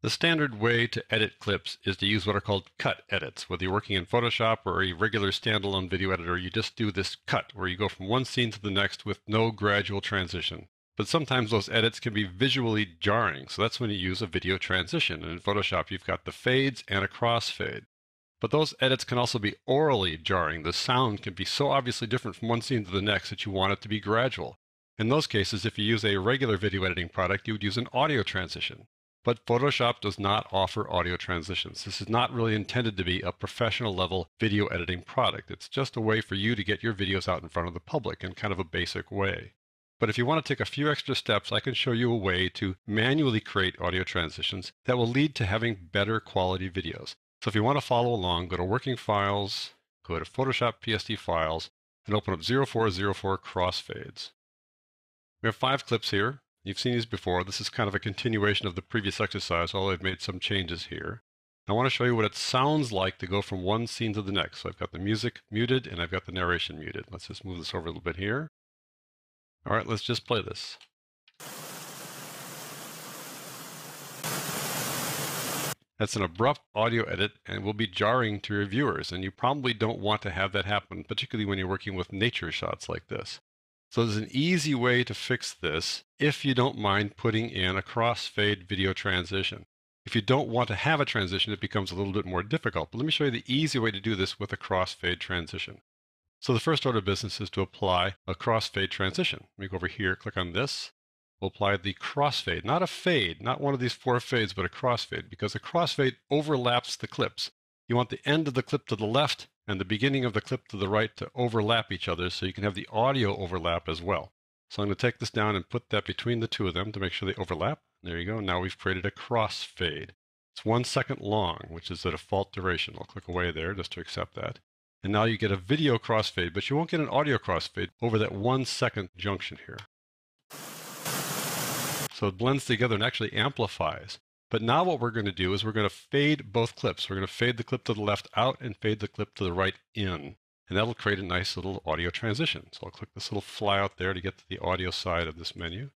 The standard way to edit clips is to use what are called cut edits. Whether you're working in Photoshop or a regular standalone video editor, you just do this cut where you go from one scene to the next with no gradual transition. But sometimes those edits can be visually jarring, so that's when you use a video transition. And in Photoshop, you've got the fades and a crossfade. But those edits can also be aurally jarring. The sound can be so obviously different from one scene to the next that you want it to be gradual. In those cases, if you use a regular video editing product, you would use an audio transition. But Photoshop does not offer audio transitions. This is not really intended to be a professional level video editing product. It's just a way for you to get your videos out in front of the public in kind of a basic way. But if you want to take a few extra steps, I can show you a way to manually create audio transitions that will lead to having better quality videos. So if you want to follow along, go to Working Files, go to Photoshop PSD Files, and open up 0404 Crossfades. We have 5 clips here. You've seen these before. This is kind of a continuation of the previous exercise, although I've made some changes here. I want to show you what it sounds like to go from one scene to the next. So I've got the music muted and I've got the narration muted. Let's just move this over a little bit here. All right, let's just play this. That's an abrupt audio edit and will be jarring to your viewers, and you probably don't want to have that happen, particularly when you're working with nature shots like this. So there's an easy way to fix this if you don't mind putting in a crossfade video transition. If you don't want to have a transition, it becomes a little bit more difficult. But let me show you the easy way to do this with a crossfade transition. So the first order of business is to apply a crossfade transition. Let me go over here, click on this. We'll apply the crossfade, not a fade, not one of these 4 fades, but a crossfade, because a crossfade overlaps the clips. You want the end of the clip to the left and the beginning of the clip to the right to overlap each other so you can have the audio overlap as well. So I'm going to take this down and put that between the two of them to make sure they overlap. There you go. Now we've created a crossfade. It's 1 second long, which is the default duration. I'll click away there just to accept that. And now you get a video crossfade, but you won't get an audio crossfade over that 1 second junction here. So it blends together and actually amplifies. But now what we're going to do is we're going to fade both clips. We're going to fade the clip to the left out and fade the clip to the right in. And that'll create a nice little audio transition. So I'll click this little fly out there to get to the audio side of this menu.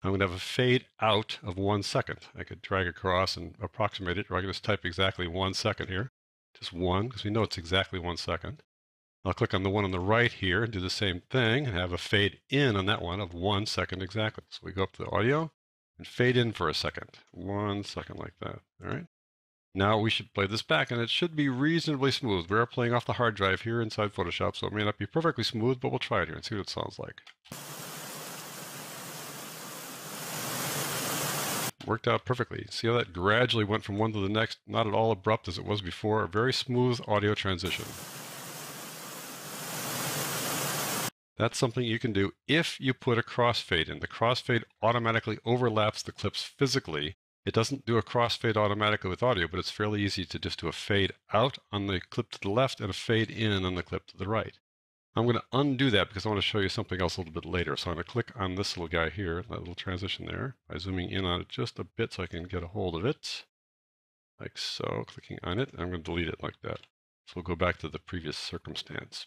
I'm going to have a fade out of 1 second. I could drag across and approximate it, or I can just type exactly 1 second here. Just 1, because we know it's exactly 1 second. I'll click on the one on the right here and do the same thing and have a fade in on that one of 1 second exactly. So we go up to the audio and fade in for a second. 1 second like that. All right. Now we should play this back, and it should be reasonably smooth. We are playing off the hard drive here inside Photoshop, so it may not be perfectly smooth, but we'll try it here and see what it sounds like. Worked out perfectly. See how that gradually went from one to the next, not at all abrupt as it was before. A very smooth audio transition. That's something you can do if you put a crossfade in. The crossfade automatically overlaps the clips physically. It doesn't do a crossfade automatically with audio, but it's fairly easy to just do a fade out on the clip to the left and a fade in on the clip to the right. I'm going to undo that because I want to show you something else a little bit later. So I'm going to click on this little guy here, that little transition there, by zooming in on it just a bit so I can get a hold of it. Like so, clicking on it, I'm going to delete it like that. So we'll go back to the previous circumstance.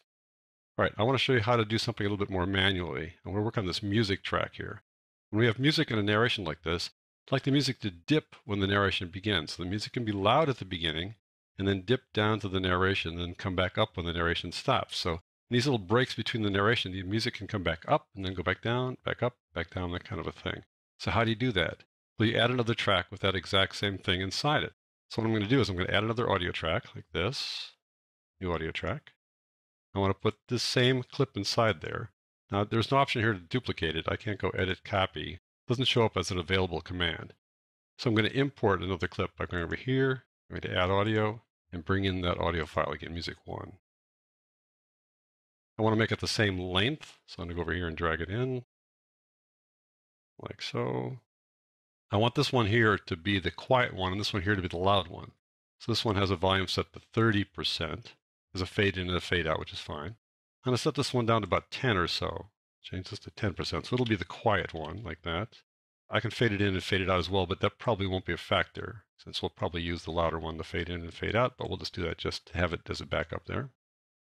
All right, I want to show you how to do something a little bit more manually. I'm going to work on this music track here. When we have music in a narration like this, I'd like the music to dip when the narration begins. So the music can be loud at the beginning and then dip down to the narration and then come back up when the narration stops. So in these little breaks between the narration, the music can come back up and then go back down, back up, back down, that kind of a thing. So how do you do that? Well, you add another track with that exact same thing inside it. So what I'm going to do is I'm going to add another audio track like this, new audio track. I want to put this same clip inside there. Now, there's no option here to duplicate it. I can't go edit copy. It doesn't show up as an available command. So I'm going to import another clip by going over here, I'm going to add audio, and bring in that audio file again, music 1. I want to make it the same length, so I'm going to go over here and drag it in, like so. I want this one here to be the quiet one, and this one here to be the loud one. So this one has a volume set to 30%. There's a fade in and a fade out, which is fine. I'm going to set this one down to about 10 or so. Change this to 10%, so it'll be the quiet one, like that. I can fade it in and fade it out as well, but that probably won't be a factor, since we'll probably use the louder one to fade in and fade out, but we'll just do that just to have it as a backup there.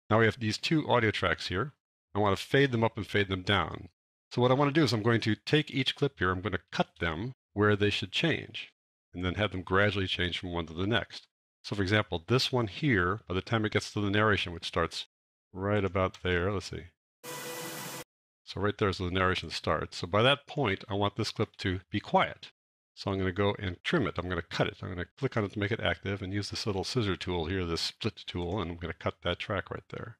Now we have these 2 audio tracks here. I want to fade them up and fade them down. So what I want to do is I'm going to take each clip here, I'm going to cut them where they should change. and then have them gradually change from one to the next. So for example, this one here, by the time it gets to the narration, which starts right about there, let's see. So right there is the narration starts. So by that point, I want this clip to be quiet. So I'm going to go and trim it. I'm going to cut it. I'm going to click on it to make it active and use this little scissor tool here, this split tool, and I'm going to cut that track right there.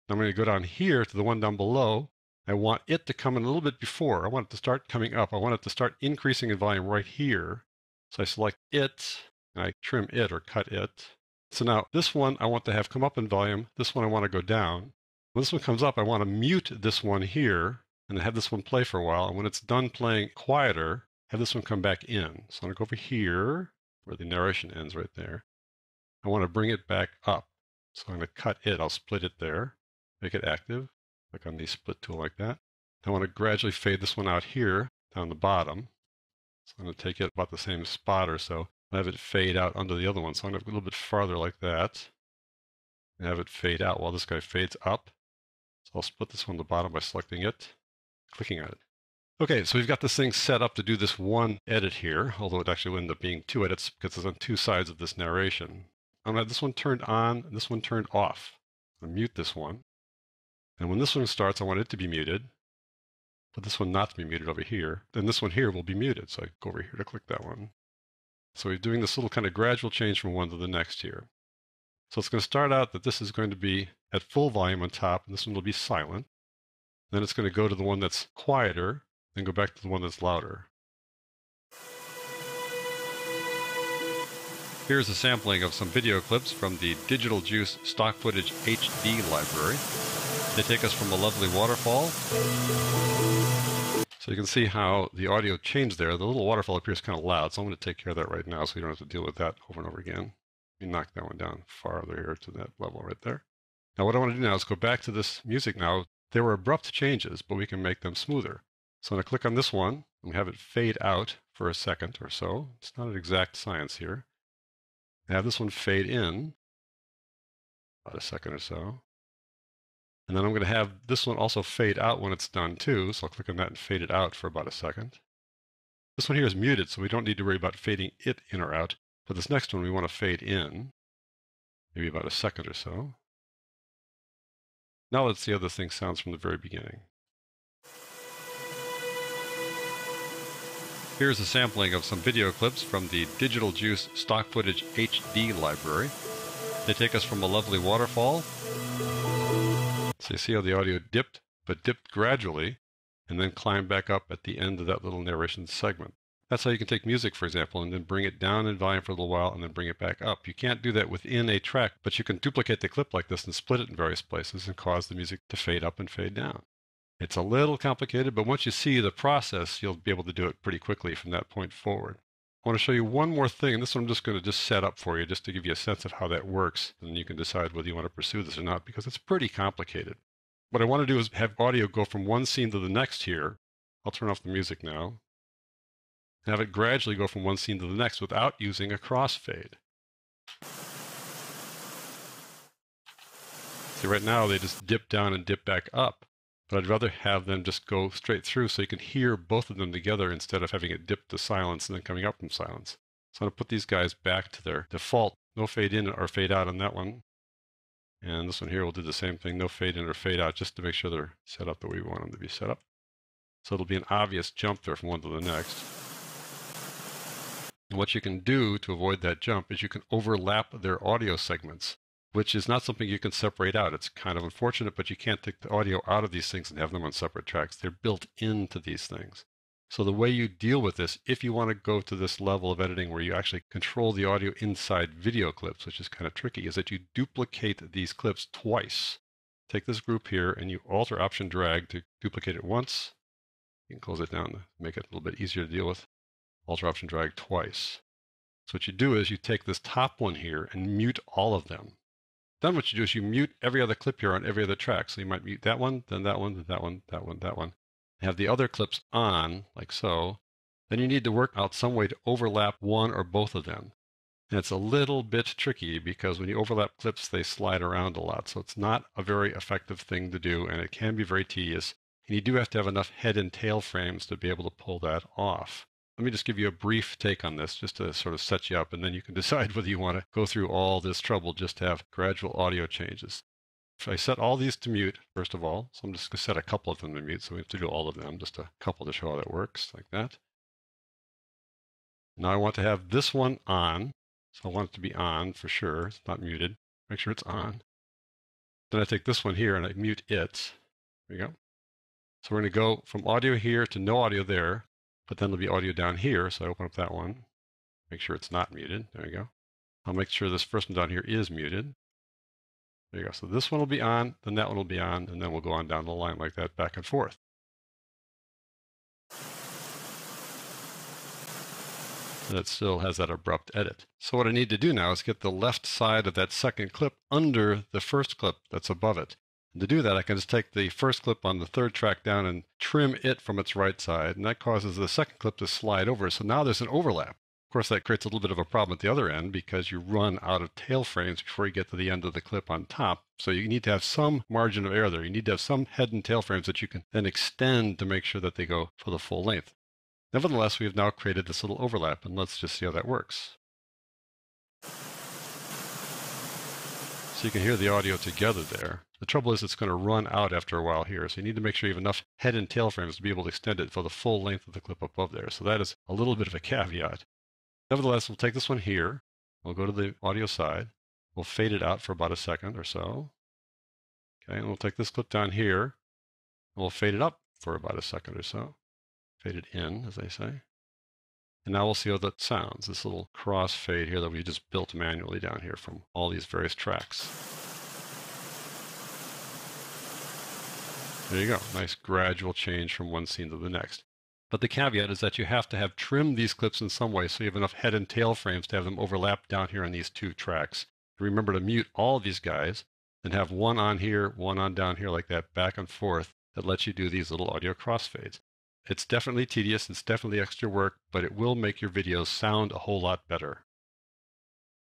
Now I'm going to go down here to the one down below. I want it to come in a little bit before. I want it to start coming up. I want it to start increasing in volume right here. So I select it, and I trim it or cut it. So now this one I want to have come up in volume. This one I want to go down. When this one comes up, I want to mute this one here and have this one play for a while. And when it's done playing quieter, have this one come back in. So I'm going to go over here where the narration ends right there. I want to bring it back up. So I'm going to cut it. I'll split it there, make it active. Click on the split tool like that. I want to gradually fade this one out here down the bottom. So I'm going to take it about the same spot or so. I have it fade out under the other one. So I'm going to go a little bit farther like that. And have it fade out while this guy fades up. So I'll split this one on the bottom by selecting it, clicking on it. Okay, so we've got this thing set up to do this one edit here, although it actually would end up being two edits because it's on two sides of this narration. I'm going to have this one turned on and this one turned off. I'll mute this one. And when this one starts, I want it to be muted, but this one not to be muted over here. Then this one here will be muted. So I go over here to click that one. So we're doing this little kind of gradual change from one to the next here. So it's going to start out that this is going to be at full volume on top, and this one will be silent. Then it's going to go to the one that's quieter, then go back to the one that's louder. Here's a sampling of some video clips from the Digital Juice Stock Footage HD library. They take us from a lovely waterfall. So you can see how the audio changed there. The little waterfall appears kind of loud, so I'm going to take care of that right now so you don't have to deal with that over and over again. Let me knock that one down farther here to that level right there. Now what I want to do now is go back to this music now. There were abrupt changes, but we can make them smoother. So I'm going to click on this one and have it fade out for a second or so. It's not an exact science here. I have this one fade in about a second or so. And then I'm going to have this one also fade out when it's done too. So I'll click on that and fade it out for about a second. This one here is muted, so we don't need to worry about fading it in or out. But this next one we want to fade in, maybe about a second or so. Now let's see how this thing sounds from the very beginning. Here's a sampling of some video clips from the Digital Juice Stock Footage HD library. They take us from a lovely waterfall. So you see how the audio dipped, but dipped gradually, and then climbed back up at the end of that little narration segment. That's how you can take music, for example, and then bring it down in volume for a little while and then bring it back up. You can't do that within a track, but you can duplicate the clip like this and split it in various places and cause the music to fade up and fade down. It's a little complicated, but once you see the process, you'll be able to do it pretty quickly from that point forward. I want to show you one more thing, and this one I'm just going to set up for you just to give you a sense of how that works, and you can decide whether you want to pursue this or not, because it's pretty complicated. What I want to do is have audio go from one scene to the next here. I'll turn off the music now. Have it gradually go from one scene to the next without using a crossfade. See, right now they just dip down and dip back up, but I'd rather have them just go straight through so you can hear both of them together instead of having it dip to silence and then coming up from silence. So I'm going to put these guys back to their default, no fade in or fade out on that one. And this one here will do the same thing, no fade in or fade out, just to make sure they're set up the way we want them to be set up. So it'll be an obvious jump there from one to the next. And what you can do to avoid that jump is you can overlap their audio segments, which is not something you can separate out. It's kind of unfortunate, but you can't take the audio out of these things and have them on separate tracks. They're built into these things. So the way you deal with this, if you want to go to this level of editing where you actually control the audio inside video clips, which is kind of tricky, is that you duplicate these clips twice. Take this group here and you Alt or Option drag to duplicate it once. You can close it down to make it a little bit easier to deal with. Alt or Option drag twice. So what you do is you take this top one here and mute all of them. Then what you do is you mute every other clip here on every other track. So you might mute that one, then that one, then that one, that one, that one. Have the other clips on, like so. Then you need to work out some way to overlap one or both of them. And it's a little bit tricky because when you overlap clips, they slide around a lot. So it's not a very effective thing to do, and it can be very tedious. And you do have to have enough head and tail frames to be able to pull that off. Let me just give you a brief take on this just to sort of set you up, and then you can decide whether you want to go through all this trouble just to have gradual audio changes. If I set all these to mute, first of all, so I'm just going to set a couple of them to mute, so we have to do all of them, just a couple to show how that works, like that. Now I want to have this one on, so I want it to be on for sure. It's not muted. Make sure it's on. Then I take this one here and I mute it. There you go. So we're going to go from audio here to no audio there, but then there'll be audio down here, so I open up that one. Make sure it's not muted. There you go. I'll make sure this first one down here is muted. There you go. So this one will be on, then that one will be on, and then we'll go on down the line like that, back and forth. And it still has that abrupt edit. So what I need to do now is get the left side of that second clip under the first clip that's above it. And to do that, I can just take the first clip on the third track down and trim it from its right side, and that causes the second clip to slide over. So now there's an overlap. Of course, that creates a little bit of a problem at the other end because you run out of tail frames before you get to the end of the clip on top. So you need to have some margin of error there. You need to have some head and tail frames that you can then extend to make sure that they go for the full length. Nevertheless, we have now created this little overlap, and let's just see how that works. So you can hear the audio together there. The trouble is it's going to run out after a while here, so you need to make sure you have enough head and tail frames to be able to extend it for the full length of the clip above there. So that is a little bit of a caveat. Nevertheless, we'll take this one here. We'll go to the audio side. We'll fade it out for about a second or so. Okay, and we'll take this clip down here, and we'll fade it up for about a second or so. Fade it in, as they say. And now we'll see how that sounds, this little crossfade here that we just built manually down here from all these various tracks. There you go, nice gradual change from one scene to the next. But the caveat is that you have to have trimmed these clips in some way so you have enough head and tail frames to have them overlap down here on these two tracks. Remember to mute all of these guys and have one on here, one on down here like that, back and forth, that lets you do these little audio crossfades. It's definitely tedious, it's definitely extra work, but it will make your videos sound a whole lot better.